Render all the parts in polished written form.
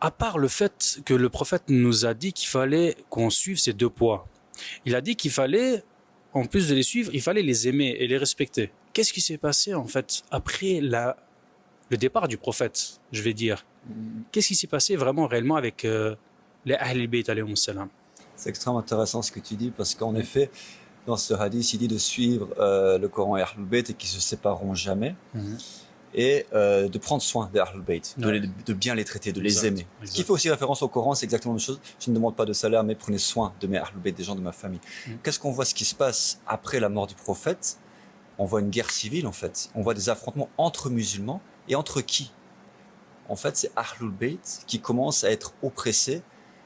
à part le fait que le prophète nous a dit qu'il fallait qu'on suive ces deux poids, il a dit qu'il fallait, en plus de les suivre, il fallait les aimer et les respecter. Qu'est-ce qui s'est passé en fait après le départ du prophète, je vais dire? Qu'est-ce qui s'est passé vraiment réellement avec les Ahl al-Bayt alayhim salam? C'est extrêmement intéressant ce que tu dis parce qu'en effet, dans ce hadith, il dit de suivre le Coran et Ahlul Bayt et qu'ils se sépareront jamais et de prendre soin des Ahlul Bayt, de bien les traiter, de les aimer. Ce qui fait aussi référence au Coran, c'est exactement la même chose. Je ne demande pas de salaire, mais prenez soin de mes Ahlul Bayt, des gens de ma famille. Qu'est-ce qu'on voit ce qui se passe après la mort du prophète? On voit une guerre civile en fait. On voit des affrontements entre musulmans et entre qui? En fait, c'est Ahlul Bayt qui commence à être oppressé,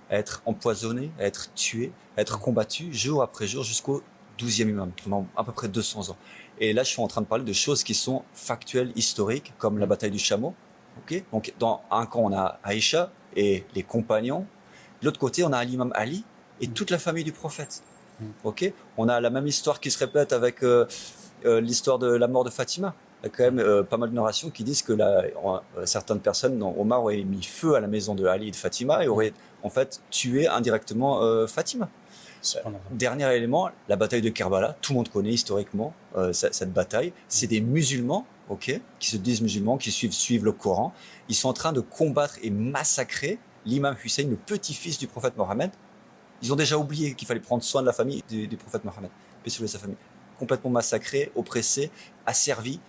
à être empoisonné, à être tué, à être combattu jour après jour jusqu'au 12e imam, pendant à peu près 200 ans. Et là, je suis en train de parler de choses qui sont factuelles, historiques, comme la bataille du chameau. Okay, donc, dans un camp, on a Aïcha et les compagnons. De l'autre côté, on a l'imam Ali et toute la famille du prophète. Okay, on a la même histoire qui se répète avec l'histoire de la mort de Fatima. Il y a quand même pas mal de narrations qui disent que certaines personnes, Omar aurait mis feu à la maison de Ali et de Fatima et aurait en fait tué indirectement Fatima. Dernier élément, la bataille de Kerbala. Tout le monde connaît historiquement cette bataille. C'est des musulmans, qui se disent musulmans, qui suivent le Coran. Ils sont en train de combattre et massacrer l'imam Hussein, le petit-fils du prophète Mohammed. Ils ont déjà oublié qu'il fallait prendre soin de la famille du prophète Mohammed, paix sur lui et sa famille. Complètement massacré, oppressé, asservi.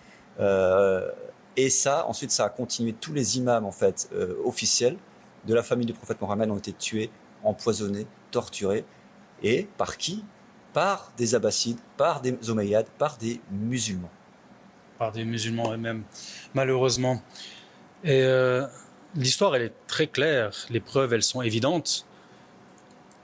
Et ça, ensuite, ça a continué. Tous les imams, en fait, officiels de la famille du prophète Mohammed ont été tués, empoisonnés, torturés. Et par qui? Par des Abbassides, par des Omeyyades, par des musulmans. Par des musulmans eux-mêmes, malheureusement. Et l'histoire, elle est très claire. Les preuves, elles sont évidentes.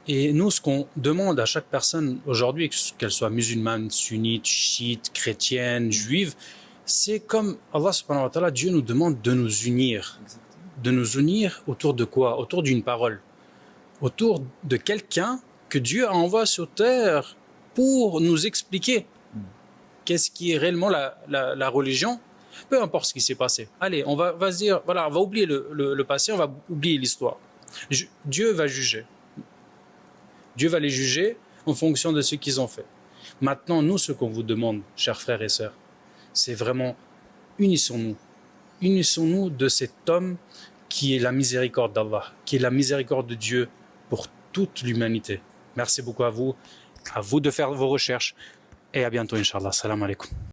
Et nous, ce qu'on demande à chaque personne aujourd'hui, qu'elle soit musulmane, sunnite, chiite, chrétienne, juive, c'est comme Allah subhanahu wa ta'ala, Dieu nous demande de nous unir. De nous unir autour de quoi? Autour d'une parole. Autour de quelqu'un que Dieu a envoyé sur terre pour nous expliquer qu'est-ce qui est réellement la religion, peu importe ce qui s'est passé. Allez, on va se dire, voilà, on va oublier le passé, on va oublier l'histoire. Dieu va juger. Dieu va les juger en fonction de ce qu'ils ont fait. Maintenant, nous, ce qu'on vous demande, chers frères et sœurs, c'est vraiment unissons-nous. Unissons-nous de cet homme qui est la miséricorde d'Allah, qui est la miséricorde de Dieu pour toute l'humanité. Merci beaucoup à vous de faire vos recherches et à bientôt, Inch'Allah. Salam alaikum.